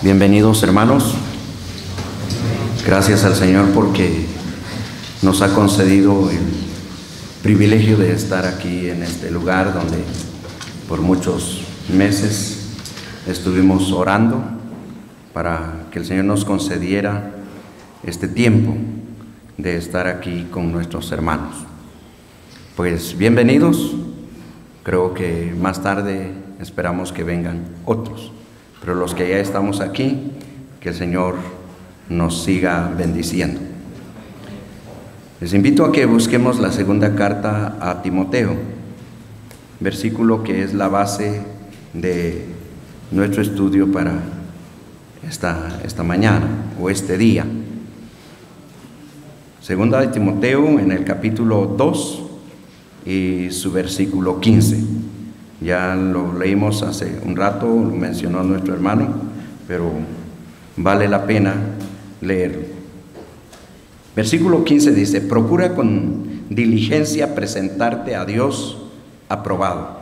Bienvenidos, hermanos. Gracias al Señor porque nos ha concedido el privilegio de estar aquí en este lugar donde por muchos meses estuvimos orando para que el Señor nos concediera este tiempo de estar aquí con nuestros hermanos. Pues bienvenidos. Creo que más tarde esperamos que vengan otros, pero los que ya estamos aquí, que el Señor nos siga bendiciendo. Les invito a que busquemos la segunda carta a Timoteo, versículo que es la base de nuestro estudio para esta mañana o este día. Segunda de Timoteo en el capítulo 2 y su versículo 15. Ya lo leímos hace un rato, lo mencionó nuestro hermano, pero vale la pena leerlo. Versículo 15 dice: procura con diligencia presentarte a Dios aprobado,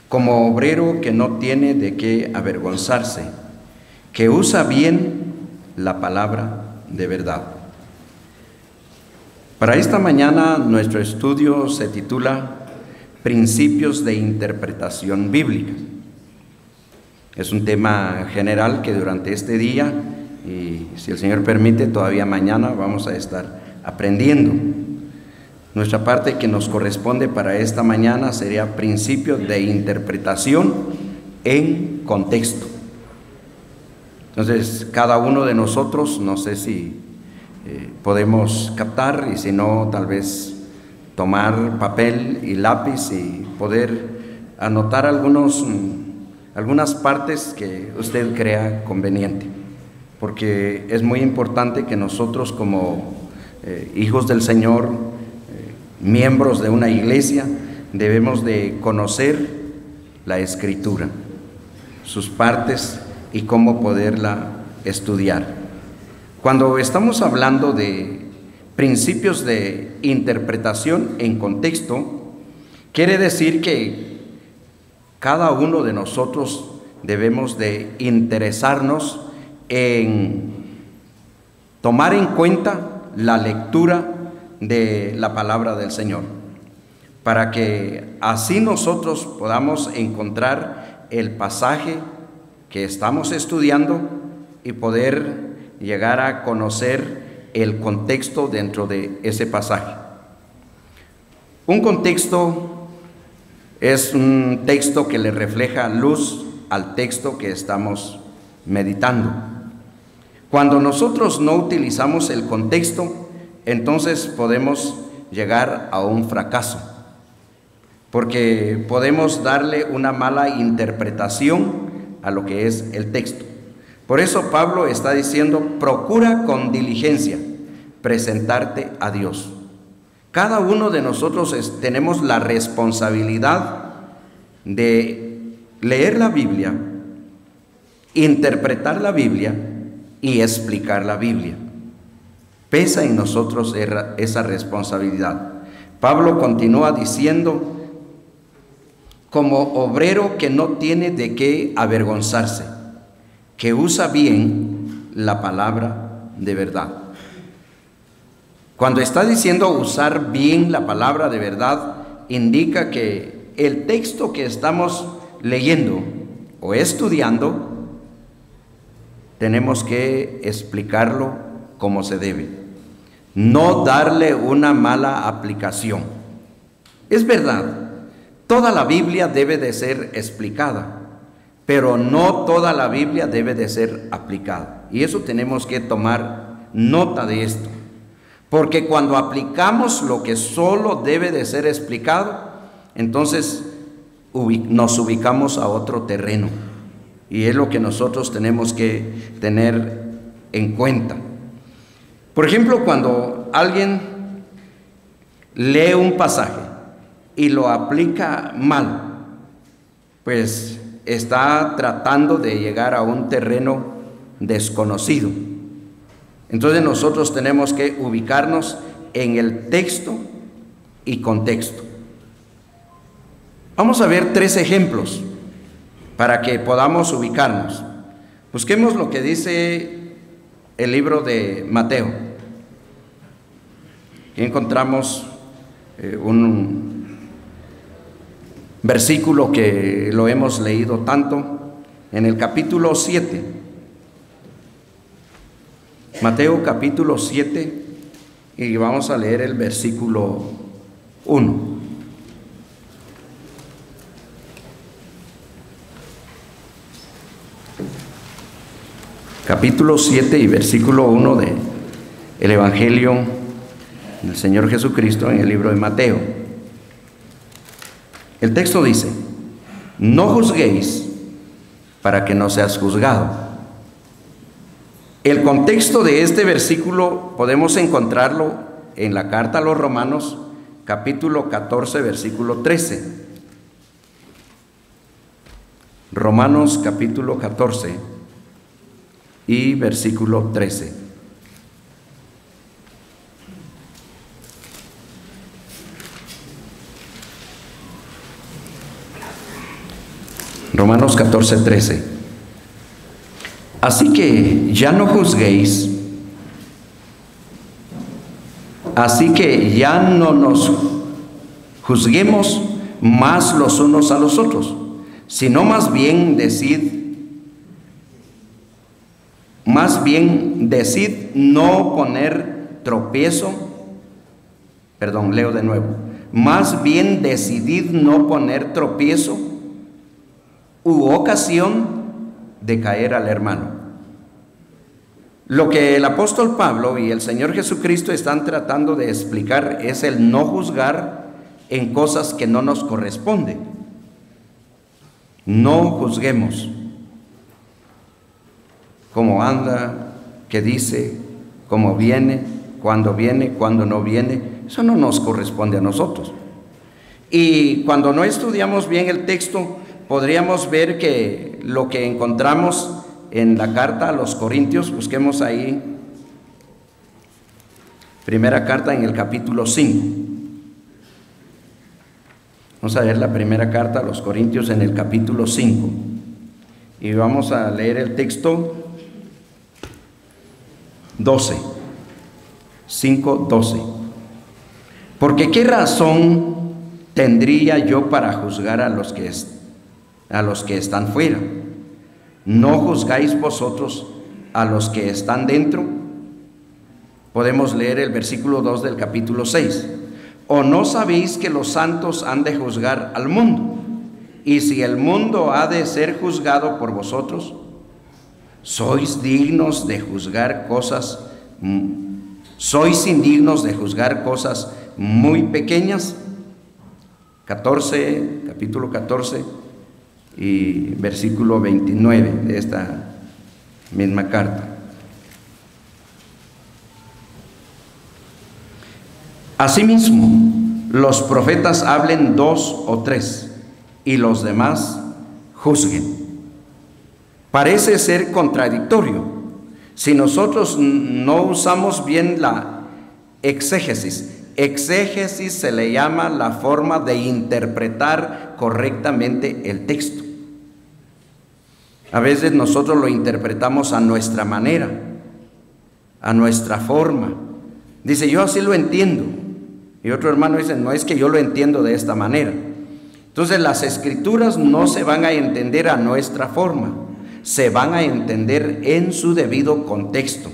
como obrero que no tiene de qué avergonzarse, que usa bien la palabra de verdad. Para esta mañana nuestro estudio se titula Principios de interpretación bíblica. Es un tema general que durante este día, y si el Señor permite, todavía mañana vamos a estar aprendiendo. Nuestra parte que nos corresponde para esta mañana sería principios de interpretación en contexto. Entonces, cada uno de nosotros, no sé si podemos captar, y si no, tal vez tomar papel y lápiz y poder anotar algunas partes que usted crea conveniente, porque es muy importante que nosotros como hijos del Señor, miembros de una iglesia, debemos de conocer la Escritura, sus partes y cómo poderla estudiar. Cuando estamos hablando de principios de interpretación en contexto, quiere decir que cada uno de nosotros debemos de interesarnos en tomar en cuenta la lectura de la palabra del Señor, para que así nosotros podamos encontrar el pasaje que estamos estudiando y poder llegar a conocer el contexto dentro de ese pasaje. Un contexto es un texto que le refleja luz al texto que estamos meditando. Cuando nosotros no utilizamos el contexto, entonces podemos llegar a un fracaso, porque podemos darle una mala interpretación a lo que es el texto. Por eso Pablo está diciendo: procura con diligencia presentarte a Dios. Cada uno de nosotros tenemos la responsabilidad de leer la Biblia, interpretar la Biblia y explicar la Biblia. Pesa en nosotros esa responsabilidad. Pablo continúa diciendo: como obrero que no tiene de qué avergonzarse, que usa bien la palabra de verdad. Cuando está diciendo usar bien la palabra de verdad, indica que el texto que estamos leyendo o estudiando, tenemos que explicarlo como se debe, no darle una mala aplicación. Es verdad, toda la Biblia debe de ser explicada, pero no toda la Biblia debe de ser aplicada. Y eso tenemos que tomar nota de esto. Porque cuando aplicamos lo que solo debe de ser explicado, entonces nos ubicamos a otro terreno. Y es lo que nosotros tenemos que tener en cuenta. Por ejemplo, cuando alguien lee un pasaje y lo aplica mal, pues está tratando de llegar a un terreno desconocido. Entonces nosotros tenemos que ubicarnos en el texto y contexto. Vamos a ver 3 ejemplos para que podamos ubicarnos. Busquemos lo que dice el libro de Mateo. Aquí encontramos un versículo que lo hemos leído tanto en el capítulo 7. Mateo capítulo 7, y vamos a leer el versículo 1. Capítulo 7 y versículo 1 de el Evangelio del Señor Jesucristo en el libro de Mateo. El texto dice: no juzguéis para que no seas juzgado. El contexto de este versículo podemos encontrarlo en la carta a los Romanos, capítulo 14, versículo 13. Romanos capítulo 14 y versículo 13. Romanos 14, 13. Así que ya no juzguéis, así que ya no nos juzguemos más los unos a los otros, sino más bien decid no poner tropiezo, leo de nuevo, más bien decidid no poner tropiezo u ocasión de caer al hermano. Lo que el apóstol Pablo y el Señor Jesucristo están tratando de explicar es el no juzgar en cosas que no nos corresponden. No juzguemos cómo anda, qué dice, cómo viene, cuándo no viene. Eso no nos corresponde a nosotros. Y cuando no estudiamos bien el texto, podríamos ver que lo que encontramos en la carta a los Corintios, busquemos ahí, primera carta en el capítulo 5. Vamos a leer la primera carta a los Corintios en el capítulo 5. Y vamos a leer el texto 12, 5:12. Porque ¿qué razón tendría yo para juzgar a los que están fuera? ¿No juzgáis vosotros a los que están dentro? Podemos leer el versículo 2 del capítulo 6. ¿O no sabéis que los santos han de juzgar al mundo? Y si el mundo ha de ser juzgado por vosotros, ¿sois indignos de juzgar cosas muy pequeñas? Capítulo 14 y versículo 29 de esta misma carta. Asimismo, los profetas hablen 2 o 3 y los demás juzguen. Parece ser contradictorio si nosotros no usamos bien la exégesis. Exégesis se le llama la forma de interpretar correctamente el texto. A veces nosotros lo interpretamos a nuestra manera, a nuestra forma. Dice, yo así lo entiendo. Y otro hermano dice, no, es que yo lo entiendo de esta manera. Entonces las escrituras no se van a entender a nuestra forma, se van a entender en su debido contexto.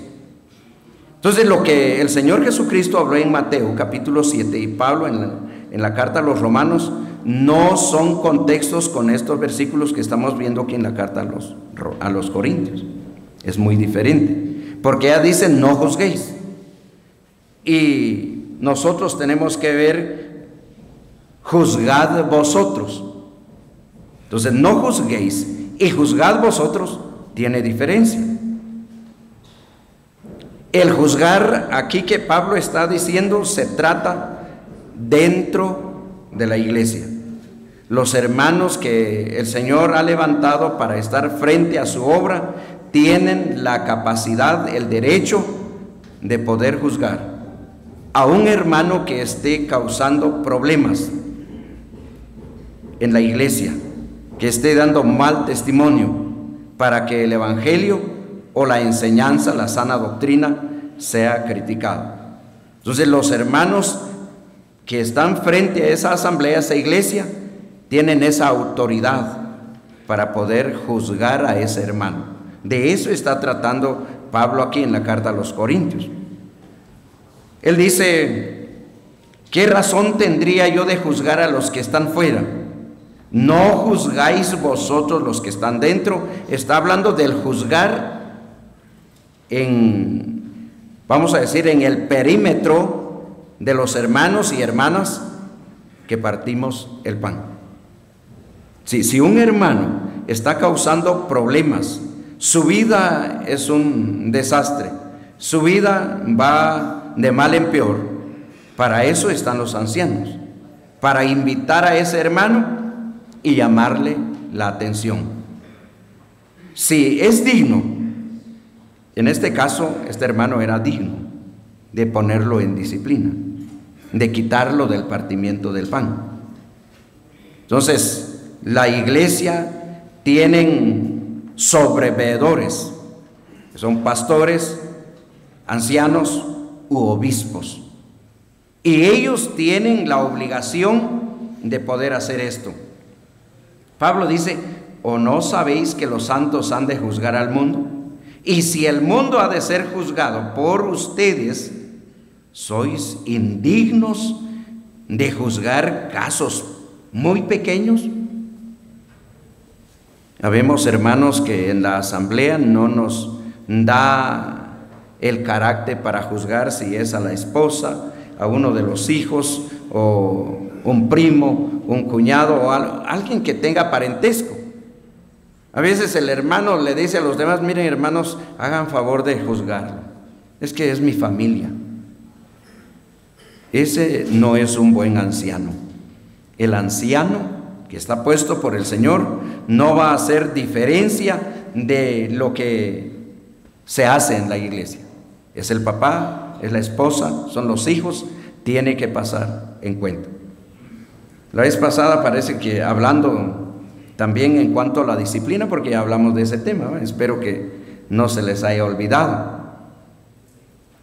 Entonces lo que el Señor Jesucristo habló en Mateo capítulo 7 y Pablo en la carta a los Romanos no son contextos con estos versículos que estamos viendo aquí en la carta a los Corintios. Es muy diferente, porque ya dicen no juzguéis. Y nosotros tenemos que ver juzgad vosotros. Entonces no juzguéis y juzgad vosotros tiene diferencia. El juzgar aquí que Pablo está diciendo se trata dentro de la iglesia. Los hermanos que el Señor ha levantado para estar frente a su obra tienen la capacidad, el derecho de poder juzgar a un hermano que esté causando problemas en la iglesia, que esté dando mal testimonio, para que el evangelio o la enseñanza, la sana doctrina, sea criticado. Entonces los hermanos que están frente a esa asamblea, esa iglesia, tienen esa autoridad para poder juzgar a ese hermano. De eso está tratando Pablo aquí en la carta a los Corintios. Él dice: ¿qué razón tendría yo de juzgar a los que están fuera? ¿No juzgáis vosotros los que están dentro? Está hablando del juzgar vamos a decir, en el perímetro de los hermanos y hermanas que partimos el pan. Si un hermano está causando problemas, su vida es un desastre, su vida va de mal en peor, para eso están los ancianos, para invitar a ese hermano y llamarle la atención. Si es digno, en este caso este hermano era digno de ponerlo en disciplina, de quitarlo del partimiento del pan. Entonces la iglesia tienen sobreveedores, que son pastores, ancianos u obispos, y ellos tienen la obligación de poder hacer esto. Pablo dice: ¿o no sabéis que los santos han de juzgar al mundo? Y si el mundo ha de ser juzgado por ustedes, ¿sois indignos de juzgar casos muy pequeños? Habemos hermanos que en la asamblea no nos da el carácter para juzgar si es a la esposa, a uno de los hijos, o un primo, un cuñado, o alguien que tenga parentesco. A veces el hermano le dice a los demás: miren, hermanos, hagan favor de juzgarlo, es que es mi familia. Ese no es un buen anciano. El anciano que está puesto por el Señor no va a hacer diferencia de lo que se hace en la iglesia. Es el papá, es la esposa, son los hijos, tiene que pasar en cuenta. La vez pasada parece que hablando también en cuanto a la disciplina, porque ya hablamos de ese tema, ¿no? Espero que no se les haya olvidado.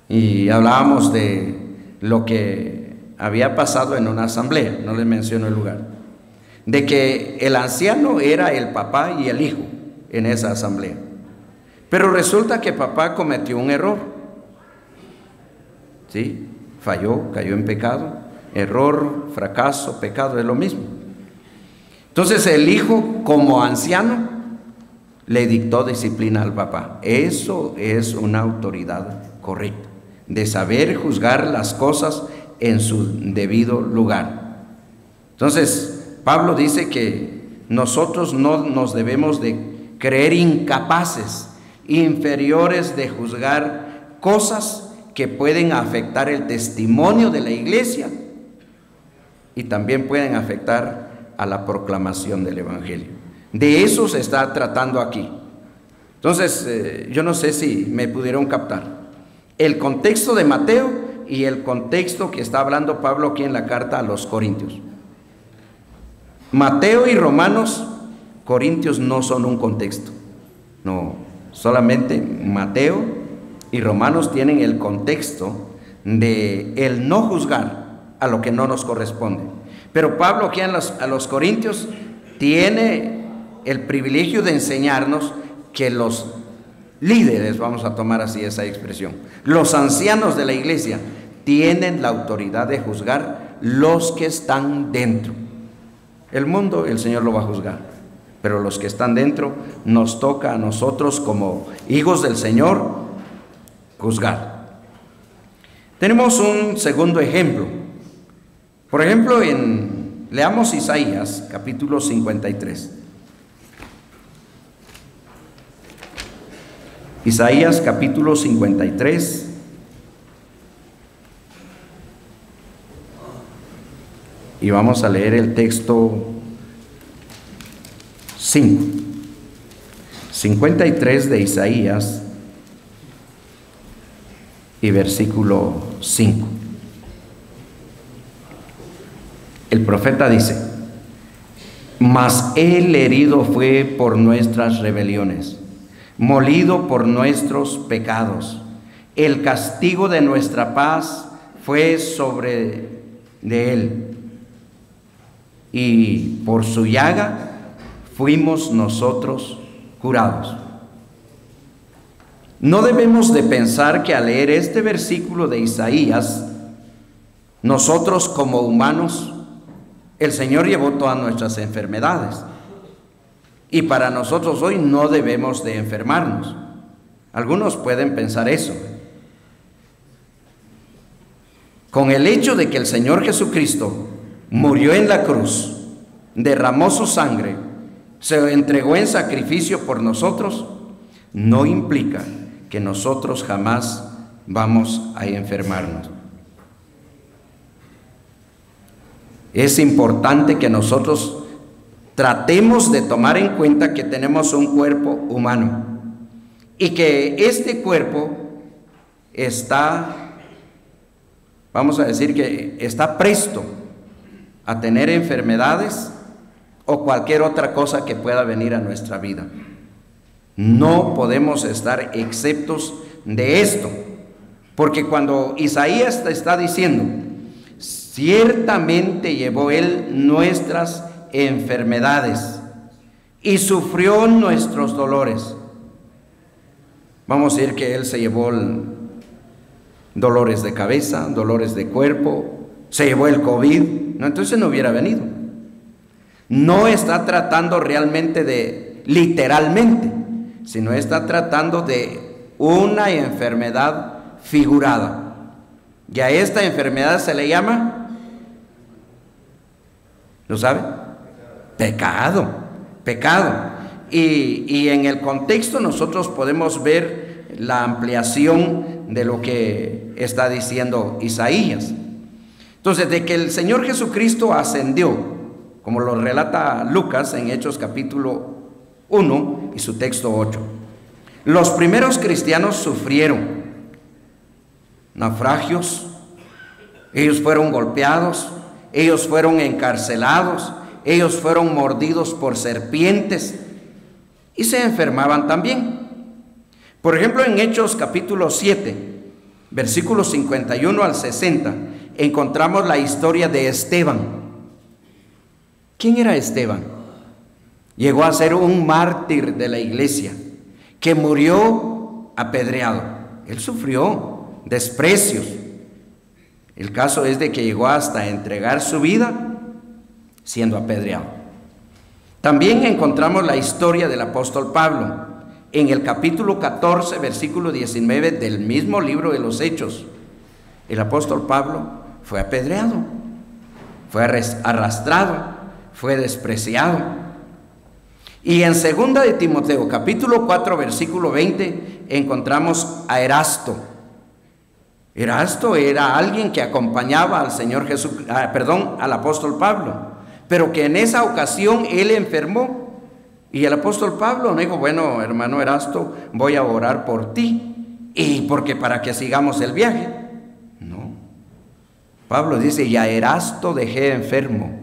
Y hablábamos de lo que había pasado en una asamblea, no les menciono el lugar, de que el anciano era el papá y el hijo en esa asamblea. Pero resulta que papá cometió un error, ¿sí? Falló, cayó en pecado. Error, fracaso, pecado es lo mismo. Entonces el hijo, como anciano, le dictó disciplina al papá. Eso es una autoridad correcta, de saber juzgar las cosas en su debido lugar. Entonces Pablo dice que nosotros no nos debemos de creer incapaces, inferiores de juzgar cosas que pueden afectar el testimonio de la iglesia y también pueden afectar a la proclamación del evangelio. De eso se está tratando aquí. Entonces, yo no sé si me pudieron captar el contexto de Mateo y el contexto que está hablando Pablo aquí en la carta a los Corintios. Mateo y Romanos, Corintios no son un contexto. No, solamente Mateo y Romanos tienen el contexto de el no juzgar a lo que no nos corresponde. Pero Pablo aquí a los Corintios tiene el privilegio de enseñarnos que los líderes, vamos a tomar así esa expresión, los ancianos de la iglesia tienen la autoridad de juzgar los que están dentro. El mundo, el Señor lo va a juzgar, pero los que están dentro, nos toca a nosotros como hijos del Señor juzgar. Tenemos un segundo ejemplo. Por ejemplo, leamos Isaías capítulo 53. Isaías capítulo 53. Y vamos a leer el texto 5. 53 de Isaías y versículo 5. El profeta dice: mas él herido fue por nuestras rebeliones, molido por nuestros pecados. El castigo de nuestra paz fue sobre de él, y por su llaga fuimos nosotros curados. No debemos de pensar que al leer este versículo de Isaías, nosotros como humanos, el Señor llevó todas nuestras enfermedades. Y para nosotros hoy no debemos de enfermarnos. Algunos pueden pensar eso. Con el hecho de que el Señor Jesucristo murió en la cruz, derramó su sangre, se entregó en sacrificio por nosotros, no implica que nosotros jamás vamos a enfermarnos. Es importante que nosotros tratemos de tomar en cuenta que tenemos un cuerpo humano y que este cuerpo está, vamos a decir que está presto a tener enfermedades o cualquier otra cosa que pueda venir a nuestra vida. No podemos estar exentos de esto, porque cuando Isaías te está diciendo, ciertamente llevó él nuestras enfermedades y sufrió nuestros dolores. Vamos a decir que él se llevó dolores de cabeza, dolores de cuerpo, se llevó el COVID, no, entonces no hubiera venido. No está tratando realmente de literalmente, sino está tratando de una enfermedad figurada. Y a esta enfermedad se le llama, ¿lo sabe? Pecado, pecado. Y en el contexto nosotros podemos ver la ampliación de lo que está diciendo Isaías. Entonces, de que el Señor Jesucristo ascendió, como lo relata Lucas en Hechos capítulo 1 y su texto 8. Los primeros cristianos sufrieron naufragios, ellos fueron golpeados, ellos fueron encarcelados, ellos fueron mordidos por serpientes y se enfermaban también. Por ejemplo, en Hechos capítulo 7, versículos 51 al 60, encontramos la historia de Esteban. ¿Quién era Esteban? Llegó a ser un mártir de la iglesia, que murió apedreado. Él sufrió desprecios. El caso es de que llegó hasta entregar su vida siendo apedreado. También encontramos la historia del apóstol Pablo en el capítulo 14, versículo 19 del mismo libro de los Hechos. El apóstol Pablo fue apedreado, fue arrastrado, fue despreciado. Y en 2 de Timoteo, capítulo 4, versículo 20, encontramos a Erasto. Erasto era alguien que acompañaba al Señor Jesús, al apóstol Pablo, pero que en esa ocasión él enfermó. Y el apóstol Pablo no dijo, bueno, hermano Erasto, voy a orar por ti, y porque para que sigamos el viaje. No. Pablo dice, y a Erasto dejé enfermo.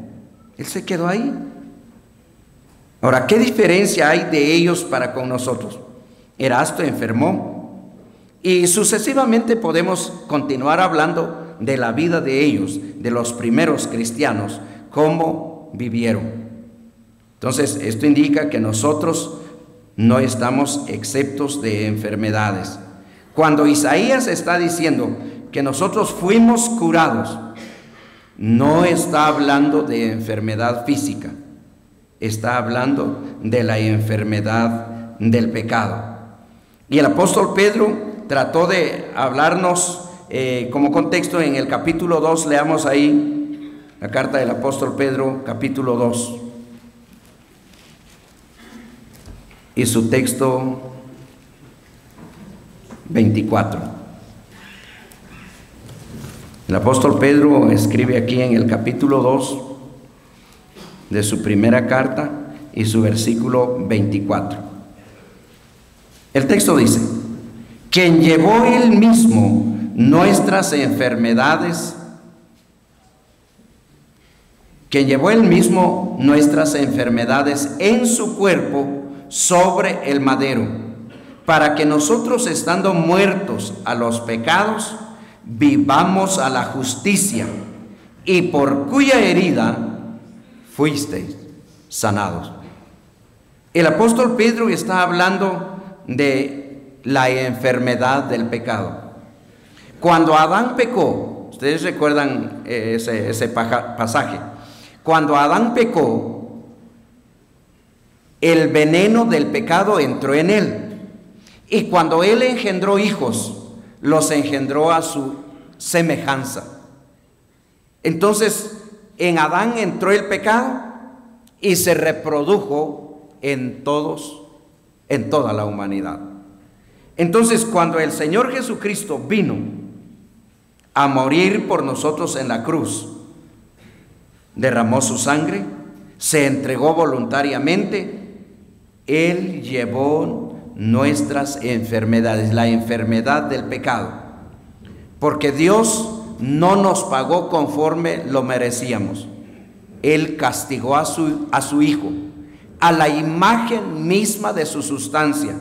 Él se quedó ahí. Ahora, ¿qué diferencia hay de ellos para con nosotros? Erasto enfermó y sucesivamente podemos continuar hablando de la vida de ellos, de los primeros cristianos, cómo vivieron. Entonces, esto indica que nosotros no estamos exentos de enfermedades. Cuando Isaías está diciendo que nosotros fuimos curados, no está hablando de enfermedad física, está hablando de la enfermedad del pecado. Y el apóstol Pedro trató de hablarnos como contexto en el capítulo 2, leamos ahí la carta del apóstol Pedro, capítulo 2. Y su texto 24. El apóstol Pedro escribe aquí en el capítulo 2 de su primera carta y su versículo 24. El texto dice, quien llevó él mismo nuestras enfermedades, en su cuerpo sobre el madero, para que nosotros, estando muertos a los pecados, vivamos a la justicia, y por cuya herida fuisteis sanados. El apóstol Pedro está hablando de la enfermedad del pecado. Cuando Adán pecó, ustedes recuerdan ese pasaje, cuando Adán pecó, el veneno del pecado entró en él, y cuando él engendró hijos, los engendró a su semejanza. Entonces, en Adán entró el pecado y se reprodujo en todos, en toda la humanidad. Entonces, cuando el Señor Jesucristo vino a morir por nosotros en la cruz, derramó su sangre, se entregó voluntariamente, Él llevó nuestras enfermedades, la enfermedad del pecado, porque Dios no nos pagó conforme lo merecíamos. Él castigó a su Hijo, a la imagen misma de su sustancia,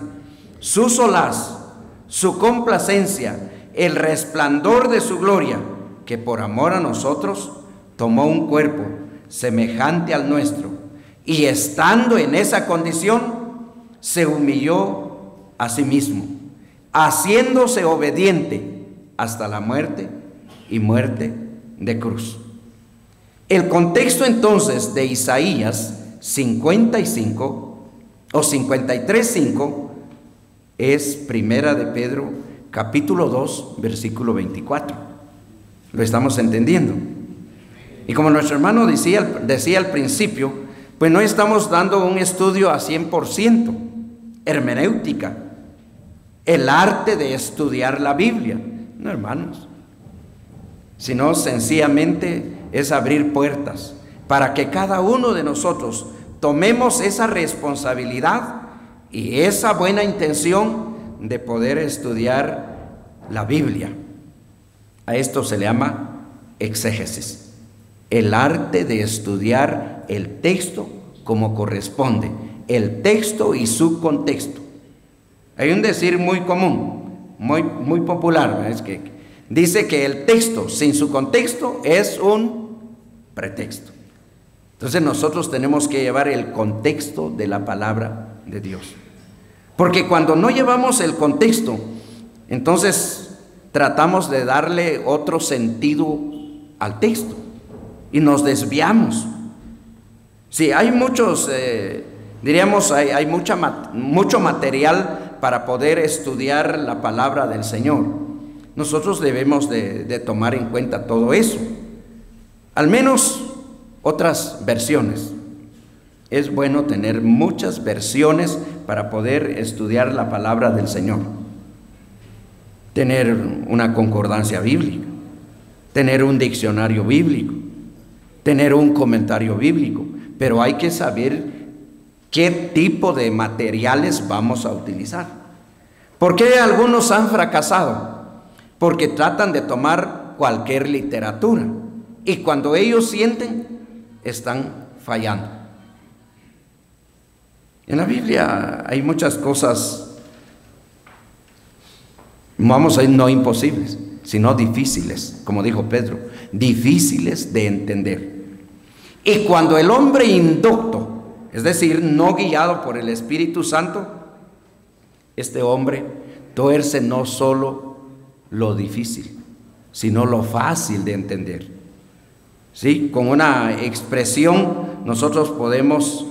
su solaz, su complacencia, el resplandor de su gloria, que por amor a nosotros tomó un cuerpo semejante al nuestro, y estando en esa condición, se humilló a sí mismo, haciéndose obediente hasta la muerte, y muerte de cruz. El contexto entonces de Isaías 55 o 53:5 es Primera de Pedro capítulo 2 versículo 24. Lo estamos entendiendo. Y como nuestro hermano decía al principio, pues no estamos dando un estudio a 100%, hermenéutica, el arte de estudiar la Biblia, no, hermanos, sino sencillamente es abrir puertas para que cada uno de nosotros tomemos esa responsabilidad y esa buena intención de poder estudiar la Biblia. A esto se le llama exégesis, el arte de estudiar el texto como corresponde, el texto y su contexto. Hay un decir muy común, muy popular, es que dice que el texto sin su contexto es un pretexto. Entonces nosotros tenemos que llevar el contexto de la palabra de Dios, porque cuando no llevamos el contexto, entonces tratamos de darle otro sentido al texto y nos desviamos. Sí, hay muchos, diríamos, hay mucho material para poder estudiar la palabra del Señor. Nosotros debemos de tomar en cuenta todo eso, al menos otras versiones. Es bueno tener muchas versiones para poder estudiar la palabra del Señor. Tener una concordancia bíblica, tener un diccionario bíblico, tener un comentario bíblico, pero hay que saber qué tipo de materiales vamos a utilizar. ¿Por qué algunos han fracasado? Porque tratan de tomar cualquier literatura y cuando ellos sienten, están fallando. En la Biblia hay muchas cosas, vamos a ir, no imposibles, sino difíciles, como dijo Pedro, difíciles de entender. Y cuando el hombre indocto, es decir, no guiado por el Espíritu Santo, este hombre tuerce no solo lo difícil, sino lo fácil de entender. ¿Sí? Con una expresión nosotros podemos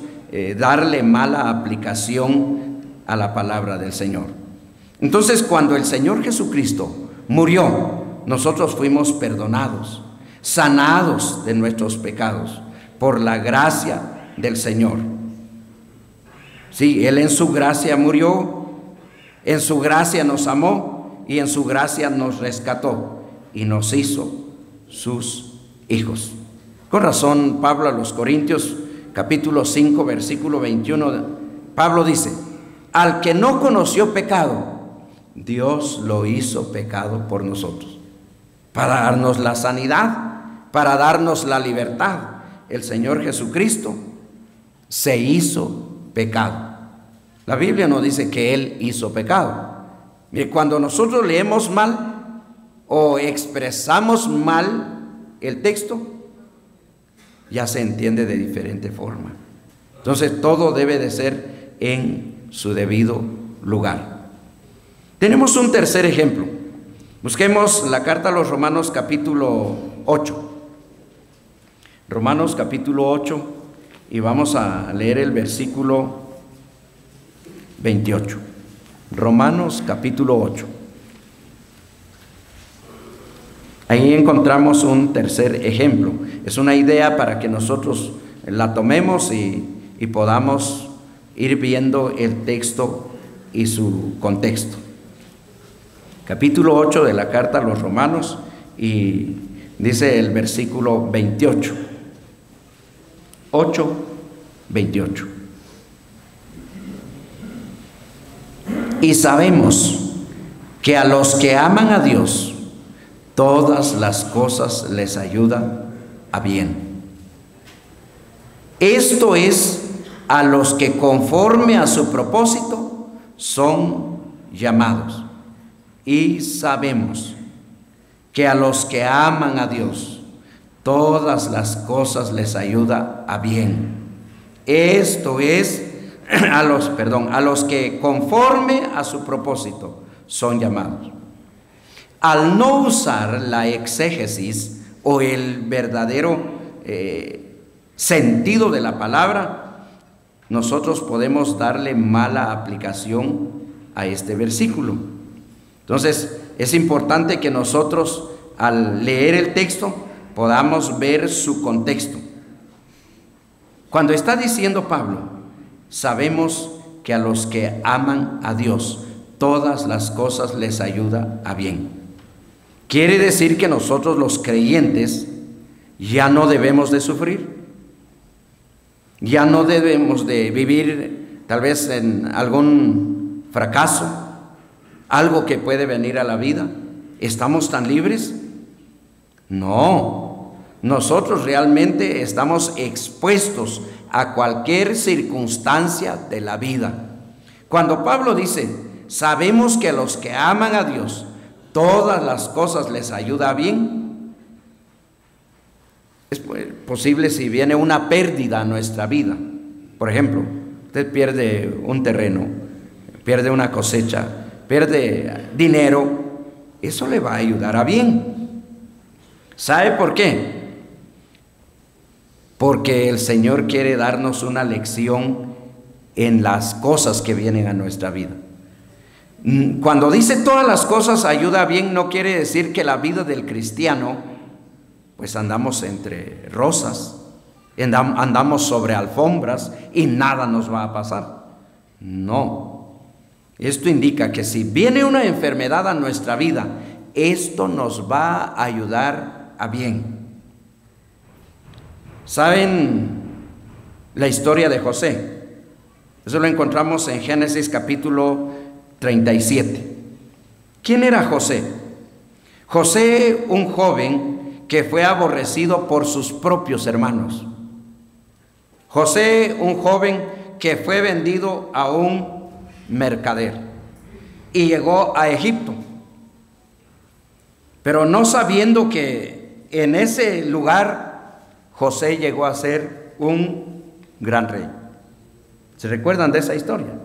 darle mala aplicación a la palabra del Señor. Entonces, cuando el Señor Jesucristo murió, nosotros fuimos perdonados, sanados de nuestros pecados por la gracia del Señor. Sí, Él en su gracia murió, en su gracia nos amó y en su gracia nos rescató y nos hizo sus hijos. Con razón, Pablo a los Corintios, capítulo 5, versículo 21, Pablo dice: al que no conoció pecado, Dios lo hizo pecado por nosotros, para darnos la sanidad, para darnos la libertad. El Señor Jesucristo se hizo pecado. La Biblia no dice que Él hizo pecado. Y cuando nosotros leemos mal o expresamos mal el texto, ya se entiende de diferente forma. Entonces todo debe de ser en su debido lugar. Tenemos un tercer ejemplo. Busquemos la carta a los Romanos capítulo 8. Romanos capítulo 8, y vamos a leer el versículo 28. Romanos capítulo 8. Ahí encontramos un tercer ejemplo. Es una idea para que nosotros la tomemos y podamos ir viendo el texto y su contexto. Capítulo 8 de la carta a los Romanos, y dice el versículo 28. 8, 28. Y sabemos que a los que aman a Dios, todas las cosas les ayudan a bien. Esto es, a los que conforme a su propósito son llamados. Y sabemos que a los que aman a Dios, todas las cosas les ayudan a bien. Esto es, a los que conforme a su propósito son llamados. Al no usar la exégesis o el verdadero sentido de la palabra, nosotros podemos darle mala aplicación a este versículo. Entonces, es importante que nosotros, al leer el texto, podamos ver su contexto. Cuando está diciendo Pablo, sabemos que a los que aman a Dios, todas las cosas les ayudan a bien. Quiere decir que nosotros los creyentes ya no debemos de sufrir, ya no debemos de vivir tal vez en algún fracaso, algo que puede venir a la vida. ¿Estamos tan libres? No, nosotros realmente estamos expuestos a cualquier circunstancia de la vida. Cuando Pablo dice, sabemos que a los que aman a Dios, todas las cosas les ayuda bien, es posible si viene una pérdida a nuestra vida. Por ejemplo, usted pierde un terreno, pierde una cosecha, pierde dinero, eso le va a ayudar a bien. ¿Sabe por qué? Porque el Señor quiere darnos una lección en las cosas que vienen a nuestra vida. Cuando dice todas las cosas ayuda bien, no quiere decir que la vida del cristiano, pues andamos entre rosas, andamos sobre alfombras y nada nos va a pasar. No. Esto indica que si viene una enfermedad a nuestra vida, esto nos va a ayudar a bien. ¿Saben la historia de José? Eso lo encontramos en Génesis capítulo 37. ¿Quién era José? José, un joven que fue aborrecido por sus propios hermanos. José, un joven que fue vendido a un mercader y llegó a Egipto, pero no sabiendo que en ese lugar José llegó a ser un gran rey. ¿Se recuerdan de esa historia?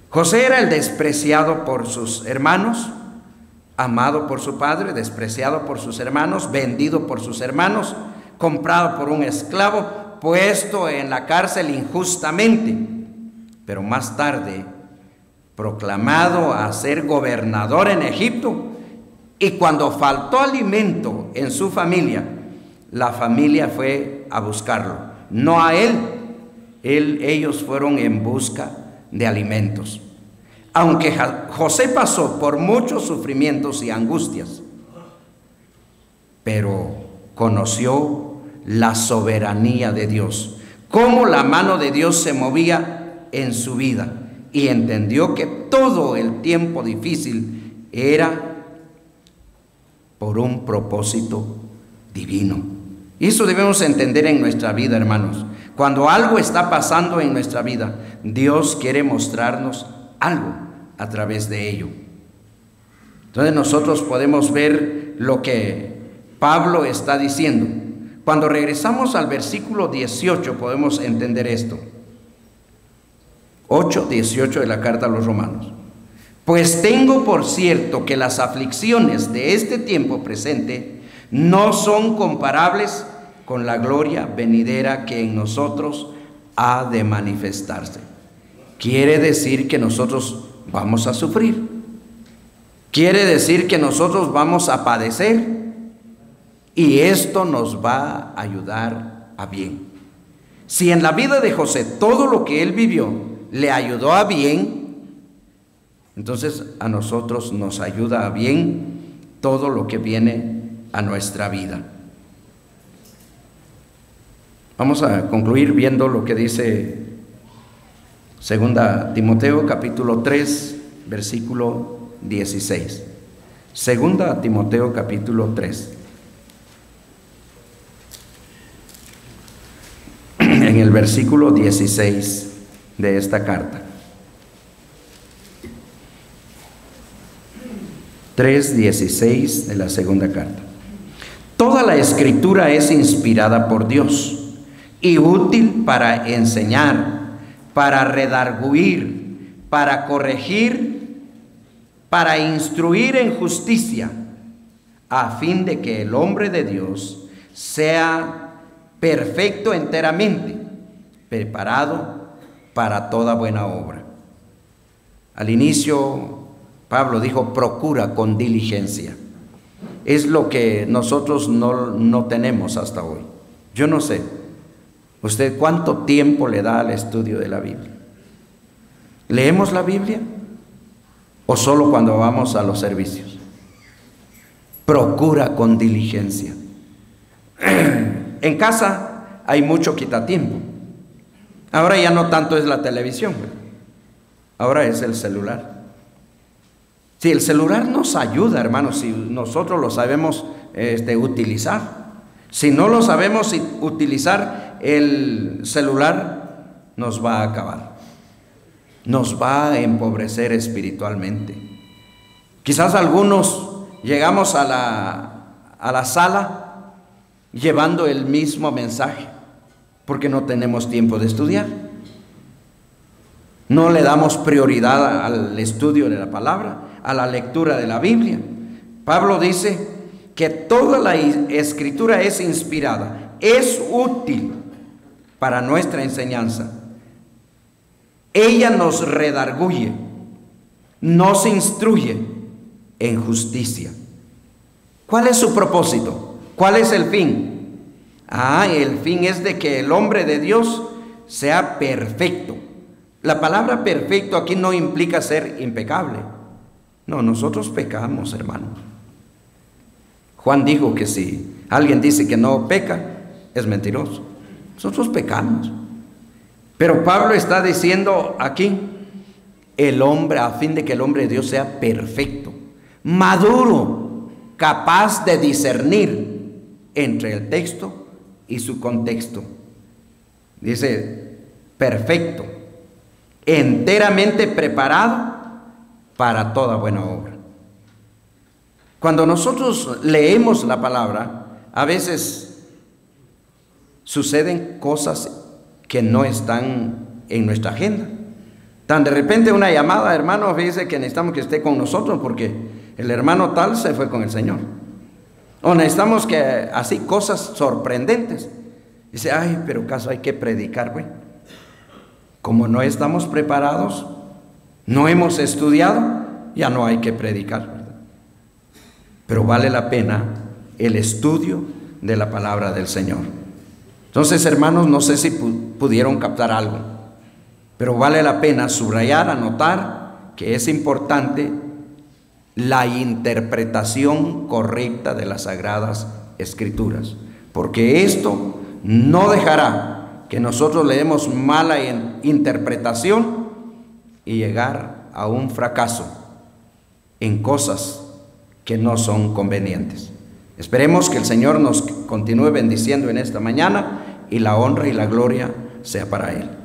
José era el despreciado por sus hermanos, amado por su padre, despreciado por sus hermanos, vendido por sus hermanos, comprado por un esclavo, puesto en la cárcel injustamente, pero más tarde proclamado a ser gobernador en Egipto. Y cuando faltó alimento en su familia, la familia fue a buscarlo, no a él. Ellos fueron en busca de alimentos. Aunque José pasó por muchos sufrimientos y angustias, pero conoció la soberanía de Dios, cómo la mano de Dios se movía en su vida, y entendió que todo el tiempo difícil era por un propósito divino. Y eso debemos entender en nuestra vida, hermanos. Cuando algo está pasando en nuestra vida, Dios quiere mostrarnos algo a través de ello. Entonces nosotros podemos ver lo que Pablo está diciendo. Cuando regresamos al versículo 18 podemos entender esto. 8:18 de la carta a los Romanos. Pues tengo por cierto que las aflicciones de este tiempo presente no son comparables con la gloria venidera que en nosotros ha de manifestarse. Quiere decir que nosotros vamos a sufrir. Quiere decir que nosotros vamos a padecer. Y esto nos va a ayudar a bien. Si en la vida de José todo lo que él vivió le ayudó a bien, entonces a nosotros nos ayuda a bien todo lo que viene a nuestra vida. Vamos a concluir viendo lo que dice 2 Timoteo capítulo 3 versículo 16. 2 Timoteo capítulo 3. En el versículo 16 de esta carta. 3:16 de la segunda carta. Toda la escritura es inspirada por Dios y útil para enseñar, para redarguir, para corregir, para instruir en justicia, a fin de que el hombre de Dios sea perfecto enteramente, preparado para toda buena obra. Al inicio Pablo dijo: procura con diligencia. Es lo que nosotros no tenemos hasta hoy. Yo no sé, ¿usted cuánto tiempo le da al estudio de la Biblia? ¿Leemos la Biblia o solo cuando vamos a los servicios? Procura con diligencia. En casa hay mucho quitatiempo. Ahora ya no tanto es la televisión, ahora es el celular. Si el celular nos ayuda, hermanos, si nosotros lo sabemos utilizar. Si no lo sabemos utilizar, el celular nos va a acabar. Nos va a empobrecer espiritualmente. Quizás algunos llegamos a la sala llevando el mismo mensaje, porque no tenemos tiempo de estudiar. No le damos prioridad al estudio de la palabra, a la lectura de la Biblia. Pablo dice que toda la escritura es inspirada, es útil para nuestra enseñanza. Ella nos redarguye, nos instruye en justicia. ¿Cuál es su propósito? ¿Cuál es el fin? El fin es de que el hombre de Dios sea perfecto. La palabra perfecto aquí no implica ser impecable. No, nosotros pecamos, hermano. Juan dijo que si alguien dice que no peca, es mentiroso. Nosotros pecamos. Pero Pablo está diciendo aquí, el hombre, a fin de que el hombre de Dios sea perfecto, maduro, capaz de discernir entre el texto y su contexto. Dice, perfecto, enteramente preparado para toda buena obra. Cuando nosotros leemos la palabra, a veces suceden cosas que no están en nuestra agenda. Tan de repente una llamada: hermano, fíjese que necesitamos que esté con nosotros porque el hermano tal se fue con el Señor. O necesitamos que, así, cosas sorprendentes. Dice: pero caso hay que predicar, güey. Como no estamos preparados, no hemos estudiado, ya no hay que predicar, ¿verdad? Pero vale la pena el estudio de la palabra del Señor. Entonces, hermanos, no sé si pudieron captar algo, pero vale la pena subrayar, anotar que es importante la interpretación correcta de las Sagradas Escrituras, porque esto no dejará que nosotros le demos mala interpretación y llegar a un fracaso en cosas que no son convenientes. Esperemos que el Señor nos continúe bendiciendo en esta mañana, y la honra y la gloria sea para Él.